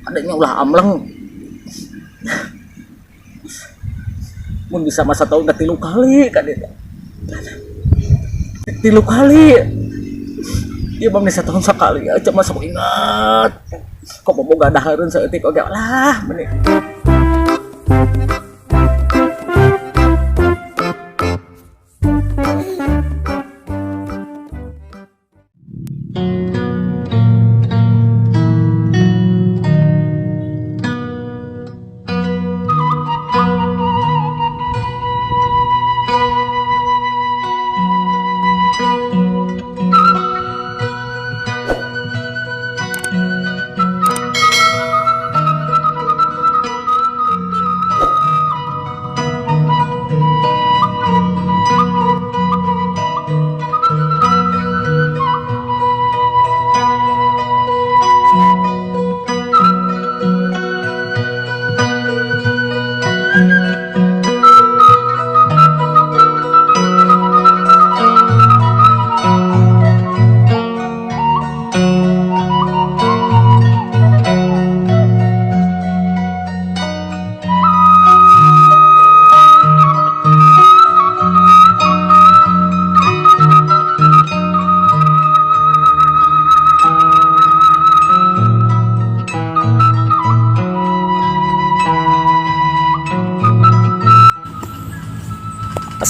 adanya ulah amleng mun bisa masa tahun udah 3 kali kan itu 3 kali iya bang bisa tahun sekali aja masa ingat kok mau gak dahareun saeutik oge lah menit.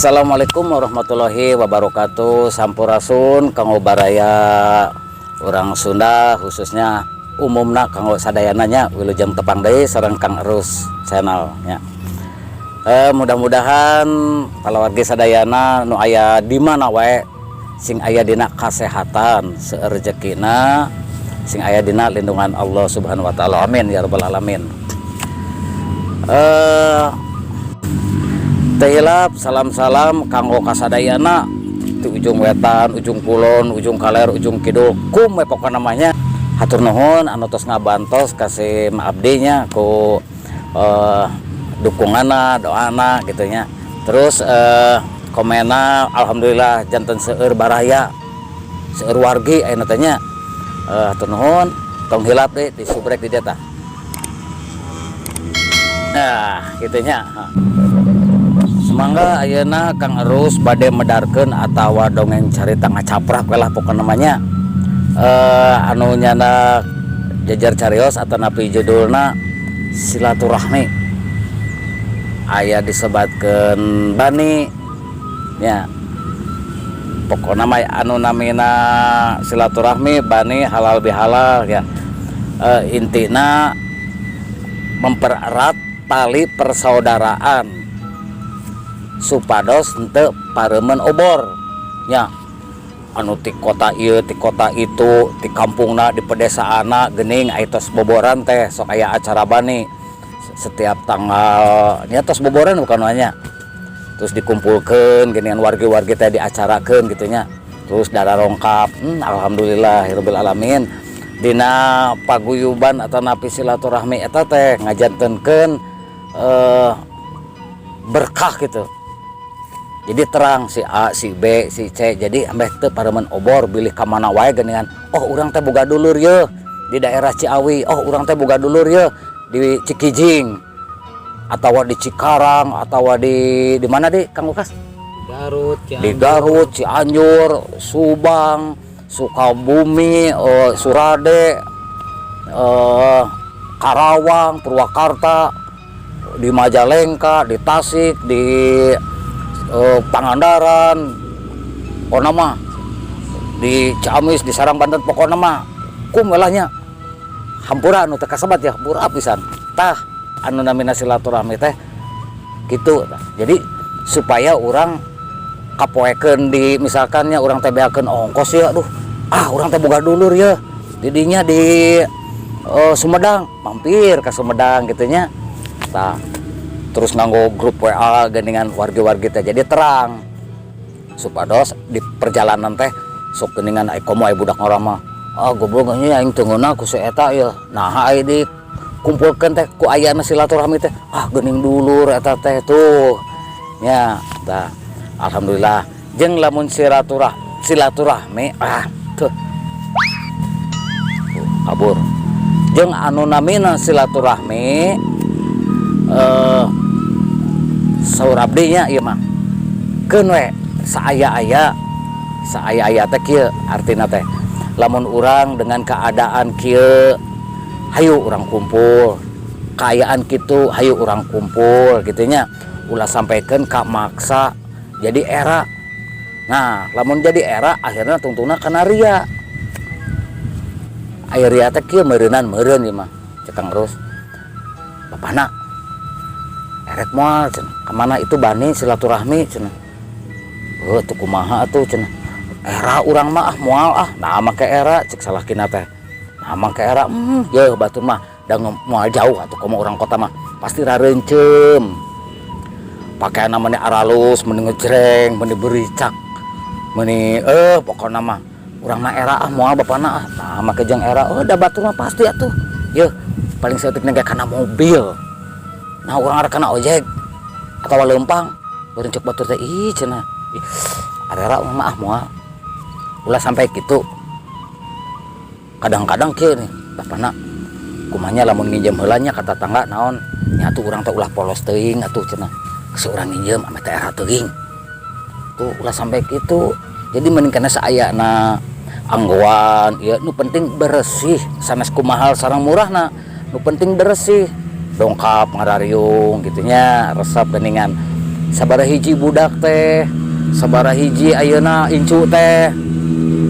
Assalamualaikum warahmatullahi wabarakatuh. Sampurasun kanggo baraya orang Sunda khususnya umumna kanggo sadayananya wilujeng tepang deui sareng Kang Erus channel nya. Mudah-mudahan palawargi sadayana nu aya di mana wae sing aya dina kasehatan seueur rezekina sing aya dina lindungan Allah Subhanahu wa taala. Amin ya rabbal alamin. Tehilap salam-salam kanggo kasadayana di ujung wetan, ujung kulon, ujung kaler, ujung kidul kum we pokokna namanya. Hatur nuhun anu tos ngabantos kasih abdinya ku dukunganna, doana gitu nya. Terus komena alhamdulillah janten seueur baraya. Seueur wargi ayeuna teh nya. Hatur nuhun tong hilap deui disubrek di dieu tah. Nah, kitu nya. Semangga ayeuna Kang Erus bade medarkeun atawa dongeng carita ngacaprak we lah pokona namanya. Anu nyana jajar carios atau napi judulna silaturahmi. Aya disebatkeun bani nya. Pokona mah anu namina silaturahmi bani halal bihalal ya. Intina mempererat tali persaudaraan supados henteu paremen obor nya anu ti kota ieu ti kota itu ti kampungna di pedesaanna geuning aya tos boboran teh sok aya acara bani setiap tanggal nya tos boboran bukan nya terus dikumpulkeun geuningan wargi-wargi teh diacarakeun kitu nya terus darah rongkap alhamdulillahirabbil alamin dina paguyuban atau napi silaturahmi eta teh ngajantenkeun berkah gitu. Jadi terang si A, si B, si C. Jadi ambeh teu paremen obor bilih ka mana wae geuningan. Oh, urang teh boga dulur ye di daerah Ciawi. Oh, urang teh boga dulur ye di Cikijing. Atawa di Cikarang, atawa di mana di Kang Lukas? Garut, Cianjur. Di Garut, Cianjur, Subang, Sukabumi, Surade, Karawang, Purwakarta, di Majalengka, di Tasik, di Pangandaran, pokoknya mah di Ciamis, di Sarang Banten, pokoknya mah kum welahnya hampura anu teh kasebat ya hampura pisan tah anu namina silaturahmi teh gitu. Jadi supaya orang kapoekeun di misalkannya orang teh beakeun ongkos ya aduh orang teh boga dulur ya didinya di Sumedang mampir ke Sumedang gitunya tah terus nganggo grup WA geuningan wargi-wargi teh jadi terang supados di perjalanan teh sok geuningan ai komo ai budak ngora mah goblok nya aing teu ngeuna ku si eta ya nah ai dikumpulkeun teh ku ayana silaturahmi teh geuning dulur eta teh tuh nya tah alhamdulillah jeung lamun silaturahmi tuh kabur jeung anu namina silaturahmi saur abdi nya ieu mah keun we saaya-aya teh kieu artina teh lamun urang dengan keadaan kieu hayu urang kumpul kaayaan kitu hayu urang kumpul gitu nya ulah sampaikan ka maksa jadi era. Nah lamun jadi era akhirnya tungtungna kana ria. Aya ria teh kieu meureunnan meureun ieu mah cek Kang Ros. Bapana eret moal cenah. Kamana itu bani silaturahmi cenah. Heuh teu kumaha atuh cenah. Era urang mah moal nah make era cek salahkina teh. Nah make era yeuh batur mah da moal jauh atuh komo urang kota mah pasti rareuncem. Pakaian namanya aralus, meni ngejreng, meni bericak, meni pokoknya mah urang mah era moal bapana nah make jeung era da batur mah pasti atuh. Yeuh paling saeutik nege kana mobil. Nah urang ada kana ojek atawa leumpang beureun cek batur teh ih cenah. Era mah moal. Ulah sampai kitu. Kadang-kadang kieu nih bapana kumanya lamun nginjem heula nya ka tetangga naon nya atuh urang teh ulah polos teuing atuh cenah. Seorang nginjem ame teh era teuing. Tuh ulah sampai kitu. Jadi mending kana saayana anggoan ya nu penting bersih sanes kumahal sareng murahna nu penting bersih dongkap ngarariung gitunya resep geningan sabaraha hiji budak teh sabaraha hiji ayeuna incu teh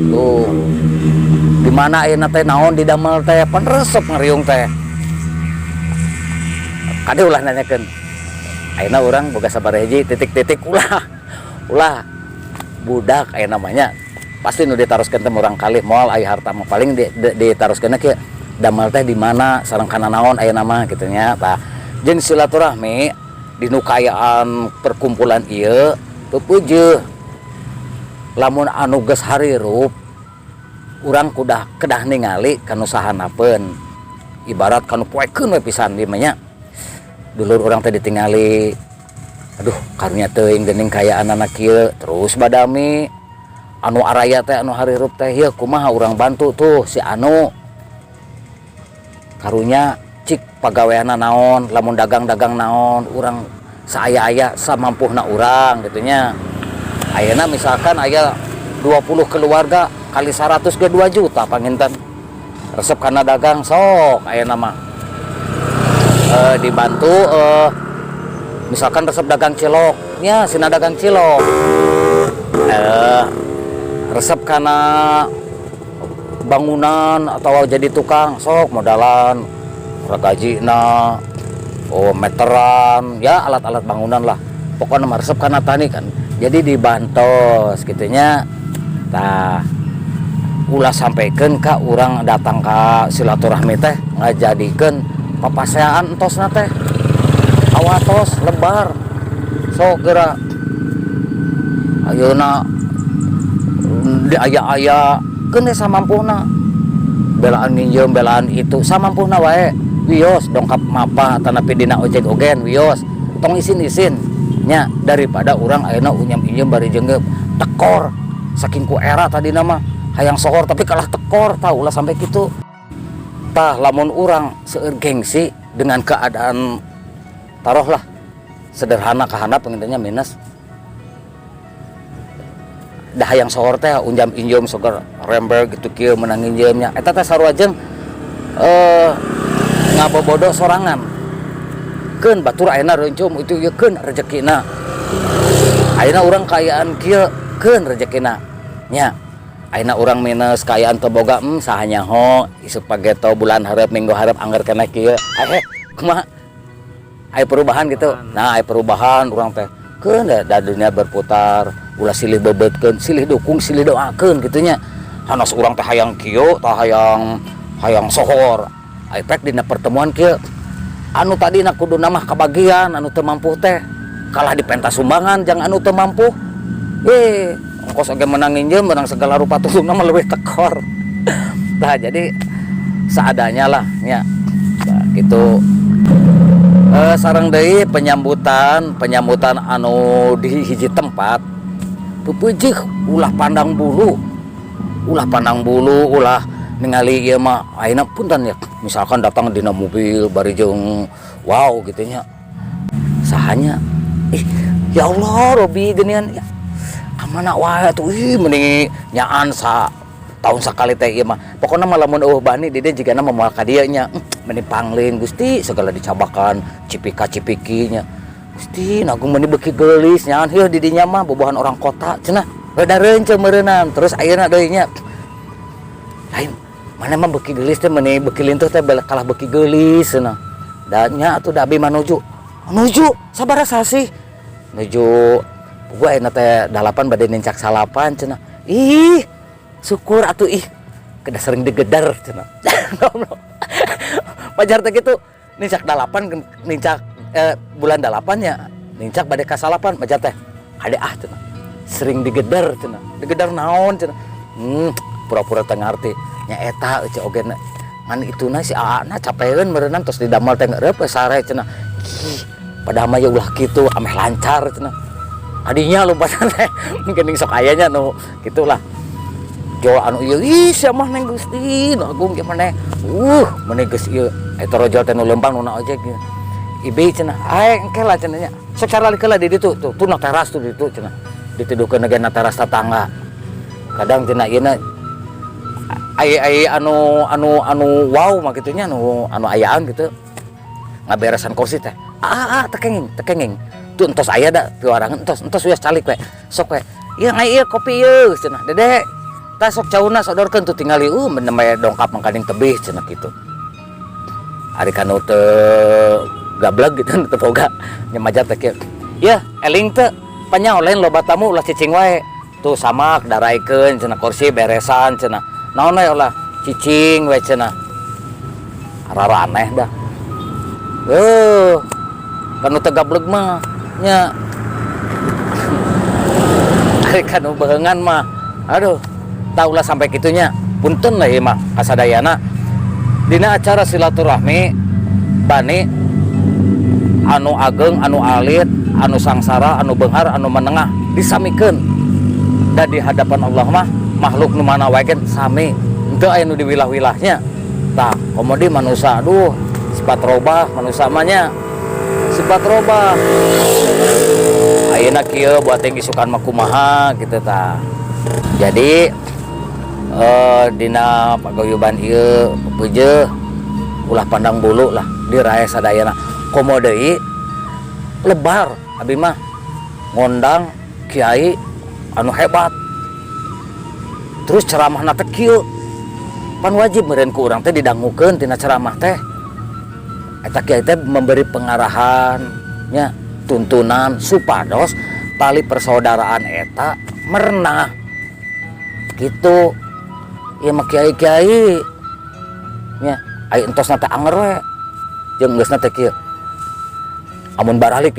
tuh di mana ayeuna teh naon didamel teh pan resep ngariung teh kade ulah nanyakeun ayeuna urang boga sabaraha hiji titik-titik ulah budak aya namanya pasti nu ditaroskeun teh urang kalih moal aya harta mah paling ditaroskeunna kieu damel teh di mana sareng kana naon aya nama kitu nya tah jeung silaturahmi di nu kaayaan perkumpulan ieu teu peujeuh lamun anu geus harirup urang kudah kedah ningali kanu sahanapeun ibarat kanu poekeun we pisan di nya dulur urang teh ditingali aduh karunya teuing geuning kaayaan anak kieu terus badami anu araya teh anu harirup teh ya kumaha urang bantu tuh si anu karunya cik pagaweana naon lamun dagang-dagang naon urang saaya-aya samampuhna urang gitunya ayeuna misalkan aya 20 keluarga kali 100 ke 2 juta panginten resep kana dagang sok ayeuna mah dibantu misalkan resep dagang cilok nya sina dagang cilok resep karena bangunan atau jadi tukang sok modalan ragajina meteran ya alat-alat bangunan lah pokoknya resep karena tani kan jadi dibantos gitunya tah ulah sampaikan ka urang datang ka silaturahmi teh ngajadikeun papaseaan entosna teh awatos lebar sok geura ayeuna di aya-aya keun samampuna belaan nginjem belaan itu samampuna wae wios dongkap mapa tanapi dina ojek ogen wios tong isin-isin nya daripada urang ayeuna unyam-injem bari jenggep tekor saking ku era tadi nama hayang sohor tapi kalah tekor tau ulah sampai kitu tah lamun urang seueur gengsi dengan keadaan taruhlah sederhana kahandap pengintinya minus dah yang sohor teh unjam injem sogar rembel gitu kieu menang injemnya eta teh sarua jeung ngabobodo sorangan keun batur ayeuna reuncum itu ieu keun rezekina ayeuna urang kaayaan kieu keun rezekina nya ayeuna urang minus kaayaan teu boga saha nyaho isuk pageto bulan hareup minggu hareup angger keneh kieu kumaha aya perubahan gitu nah aya perubahan urang teh keun da dunia berputar ulah silih bebetkeun silih dukung silih doakeun gitunya hanos urang teh hayang kieu tah hayang sohor efek dina pertemuan kieu anu tadina kuduna mah kabagian anu teu mampu teh kalah di pentas sumbangan jang anu teu mampu ongkos oge menang nginjem menang segala rupa tulungna mah leuwih tekor nah jadi seadanya lah nya nah, gitu sareng deui penyambutan anu di hiji tempat pupujih ulah pandang bulu ulah ningali ieu mah ayeuna punten ya misalkan datang dina mobil bari jeung wow gitu nya sahanya ya Allah Robi geuningan ya kamana wae atuh mending nyaan tahun sakali teh ieu mah pokona mah lamun eueuh bani di dieu jigana moal ka dieu nya mending pangling Gusti segala dicabakan cipika-cipikinya Gusti nagu mending beuki geulis nyaan heuh di dinya mah bobohan orang kota cenah rada reunceuh meureunana terus ayeuna deui nya lain mana mah beuki geulis teh mending beuki lintuh teh kalah beuki geulis cenah da nya atuh da abi mah nuju sabaraha sih nuju gua ayeuna teh 8 bade nincak salapan cenah ih syukur atuh kedah sering digedar cenah pajar teh kitu nincak 8 nincak bulan 8 nya nincak bade ka salapan pajar teh ade cenah sering digedar cenah digedar naon cenah pura-pura teu ngarti nya eta eueuh oge ngan ituna si aana capeun meureunna tos didamel teh ngeureub sare cenah padahal mah ya ulah kitu ameh lancar cenah adinya lupa teh mungkin sok aya nya nu kitulah jual anu ieu sia mah neng Gusti nu agung ge maneh maneh geus ieu eta rojol teh nu lempang nu ojek ibe cenah engke lah cenah nya sok caralikeun di ditu tuh na teras tuh ditu cenah dituduhkeun na teras tetangga kadang cenah ieu na ai anu wow mah kitu nya anu ayaan gitu ngaberesan kursi teh tekenging tuh entos aya da piwarangan entos wias calik we sok we ieu ngai ieu kopi ieu cenah Dede tah sok cauna sodorkeun tuh tingali bener bae dongkap mangkaning tebih cenah kitu ari kanu teu gablek gitu teu boga nyemaja teh kieu ieu eling teu panyaolen loba tamu ulah cicing wae tuh samak daraikeun cenah kursi beresan cenah naon we ulah cicing we cenah arara aneh dah kanu teu gablek mah nya ari kanu beungan mah aduh taulah sampai kitunya punten lah ieu mah kasadayana dina acara silaturahmi bani anu ageng anu alit anu sangsara anu beunghar anu menengah disamikeun da di hadapan Allah mah makhluk nu mana wae sami henteu aya nu diwilah-wilahnya tah komodi manusia aduh sifat robah manusia mah nya sifat robah ayeuna kieu buat yang isukan mah kumaha kitu tah jadi dina pagayuban ieu peujeuh ulah pandang bulu lah dirae sadayana komo deui lebar abi mah ngondang kiai anu hebat terus ceramahna teh kieu pan wajib meureun ku urang teh didangukeun tina ceramah teh eta kiai teh memberi pengarahan nya tuntunan supados tali persaudaraan eta merenah gitu ieu mah kiai-kiai nya aya entosna teh anger we jeung geusna teh kieu amun baralik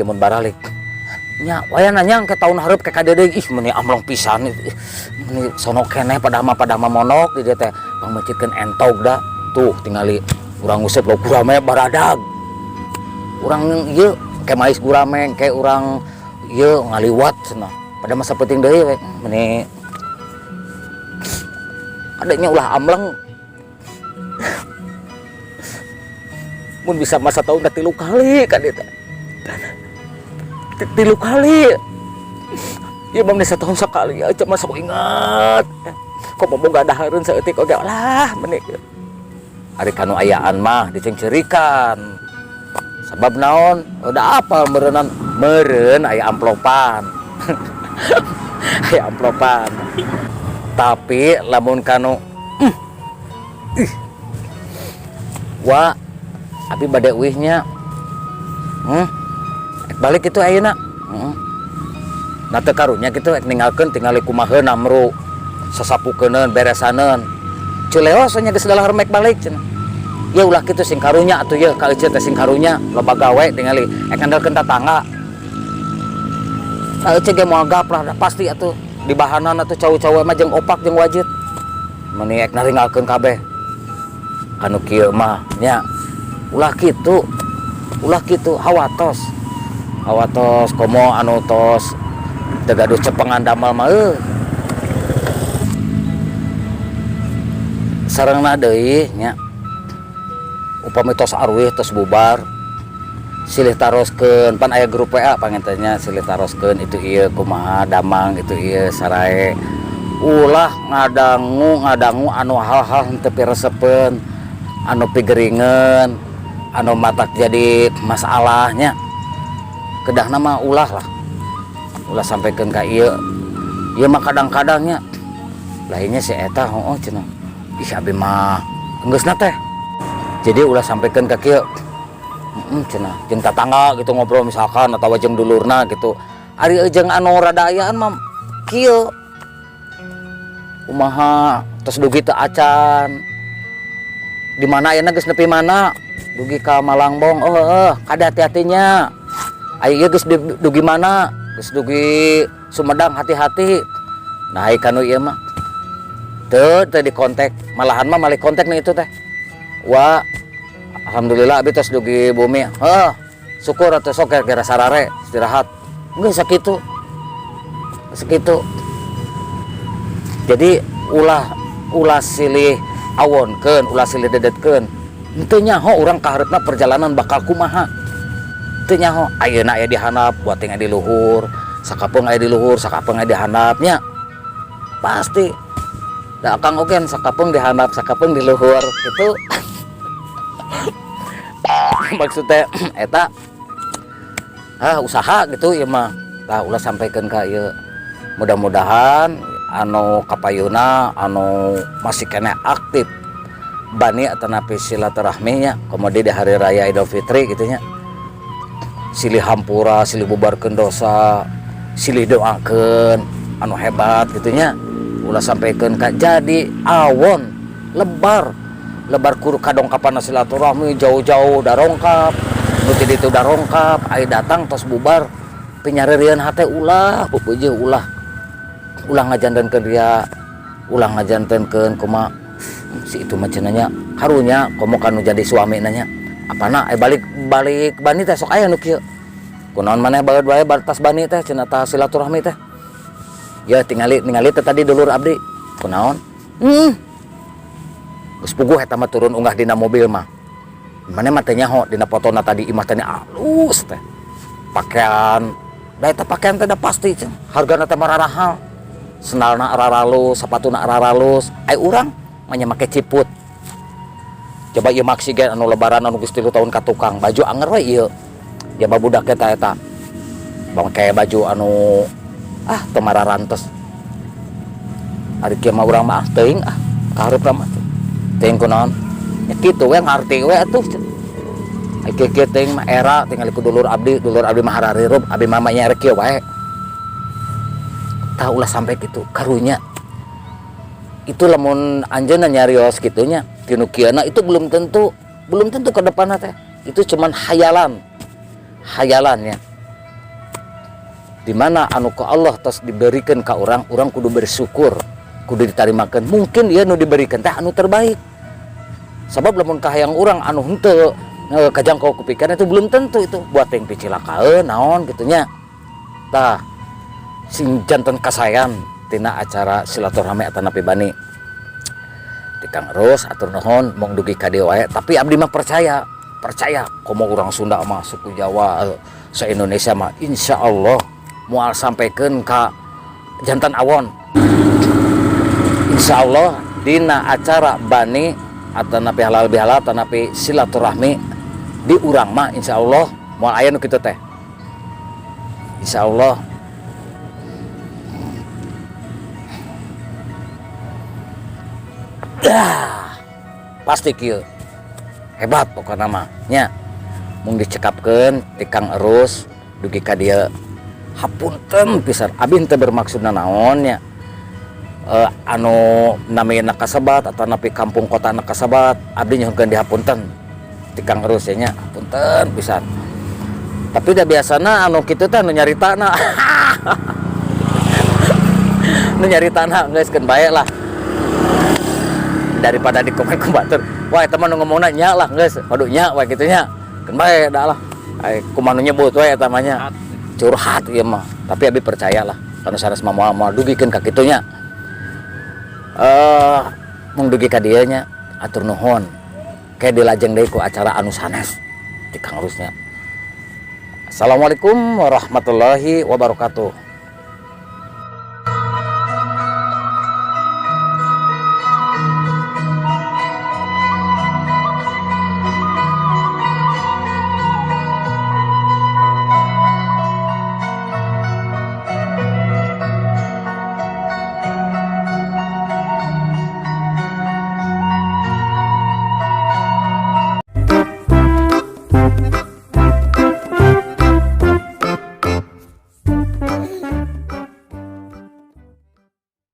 nya wayana nyang ke tahun hareup ke kadeudeung meuni amlong pisan meuni sono keneh padahal mah monok di dieu teh pangmecitkeun entog da tuh tingali urang nguseup lo gurame baradag urang ieu ke mais gurame ke urang ieu ngaliwat cenah padahal mah sapenting deui we meuni adanya ulah amleng mun bisa masa tahun 3 kali ka dieu teh 3 kali ieu mah setahun sakali aja mah sok ingat kok boga dahareun saeutik oge lah meuni ari kanu ayaan mah dicengcerikan sabab naon udah apa meureun aya amplopan aya amplopan tapi lamun kanu wa abi bade uihnya balik itu ayeuna na teu karunya kitu ek ninggalkeun tingali kumaha namru sasapukeun beresaneun culeos nya geus dalah remek balik cenah ya ulah kitu sing karunya atuh ye ka euceut teh sing karunya loba gawe tingali ek ngandalkeun tatangga ka euceut ge moal gap lah pasti atuh di bahanan atuh cawu-cawu mah jeung opak jeung wajit meuni ek naringgalkeun kabeh anu kieu mah nya ulah kitu hawatos komo anu tos teu gaduh cepengan damal mah sarengna deui nya upami tos arwih tos bubar silih taroskeun pan aya grup WA pangintennya silih taroskeun itu ieu kumaha damang itu ieu sarae ulah ngadangu anu hal-hal henteu piresepeun anu pigeringeun anu matak jadi masalahnya kedahna mah ulah ulah sampaikan ka ieu mah kadang-kadangnya lainnya si eta heuh cenah ih abi mah geusna teh jadi ulah sampaikan ka kieu cenah jeung tatangga gitu ngobrol misalkan atawa jeung dulurna gitu ari jeung anu rada ayaan mah kieu kumaha tos dugi teu acan di mana ayeuna geus nepi mana dugi ka Malangbong kada hati-hatinya aya geus dugi mana geus dugi Sumedang hati-hati nah ai kanu ieu mah teu di kontak malahan mah malih kontak nih itu teh wah alhamdulillah abi tos dugi bumi syukur atuh sok kira sarare istirahat geus sakitu jadi ulah silih awonkeun ulah silih dedetkeun henteu nyaho urang kaharepna perjalanan bakal kumaha teu nyaho ayeuna aya di handap buating aya di luhur sakapeung aya di luhur sakapeung aya di handapnya pasti da akang ogen sakapeung di handap sakapeung di luhur gitu maksudnya eta usaha gitu ya mah tah ulah sampaikan ka ieu mudah-mudahan anu kapayuna anu masih kena aktif bani atanapi silaturahminya kemudian di hari raya Idul Fitri gitunya silih hampura silih bubarkeun dosa silih doakeun anu hebat gitunya ulah sampaikan ka jadi awon lebar kuru kadongkapan silaturahmi jauh-jauh darongkap nu ti ditu darongkap ai datang tos bubar pinyareureun hate ulah pupuji ulah ngajantenkeun dia ulah ngajantenkeun kumaha si itu mah cenanya harunya komo kanu jadi suami nanya apana balik bani teh sok aya nu kieu kunaon maneh baeud bae batas bani teh cenah tah silaturahmi teh ya tingali teh tadi dulur abdi kunaon geus puguh eta mah turun unggah dina mobil mah maneh mah teh nyaho dina fotona tadi imah teh alus teh pakaian da eta pakaian teh da pasti cenah hargana teh mararahal sendalna araralus sapatuna araralus ai urang manya make ciput coba ieu maksi ge anu lebaran anu geus 3 tahun ka tukang baju anger we ieu ya babudak eta bangke baju anu teu mararantos ari kieu mah urang mah teuing kaharepna mah teuing kunaon nya kitu we ngarti we atuh ai kieu teuing mah era tinggal ku dulur abdi mah hararirub abi mah nya rek kieu wae tah ulah sampai gitu karunya itu lamun anjeunna nyarios kitunya tinu kieuna itu belum tentu ke depanna teh itu cuman hayalannya dimana anu ku Allah tos diberikan ka urang kudu bersyukur kudu ditarimakeun mungkin ieu nu diberikan teh anu terbaik sabab lamun kahayang urang anu henteu kajangkau kupikiran itu belum tentu itu buat yang picilakaeun naon gitunya tah sing janten kasayan tina acara silaturahmi atanapi bani di Kang Ros atur nuhun mong dugi ka dieu wae tapi abdi mah percaya komo urang Sunda mah suku Jawa se-Indonesia mah insyaallah moal sampaikeun ka jantan awon insyaallah dina acara bani atanapi halal bihalal atanapi silaturahmi di urang mah insyaallah moal aya nu kitu teh insyaallah pasti kieu hebat pokokna mah nya mung dicekapkeun ti Kang Erus dugi ka dieu hapunten pisan abi teu bermaksud naon nya anu namina kasebat atau napi kampung kota na kasebat abdi nyuhkeun dihapunten ti Kang Erus nya hapunten pisan tapi da biasana anu kitu teh nu nyaritana nu nyaritana geuskeun bae lah daripada di komen batur wah teman ngomongna nya lah geus padu nya wah kitu nya keun bae da lah ai kumaha nu nyebut we eta mah nya curhat ieu mah tapi abi percaya lah kana sanes mah moal dugikeun ka kitu nya mung dugi ka dieu nya atur nuhun kayak dilajeng deui ku acara anu sanes di Kang Rusnya. Assalamualaikum warahmatullahi wabarakatuh.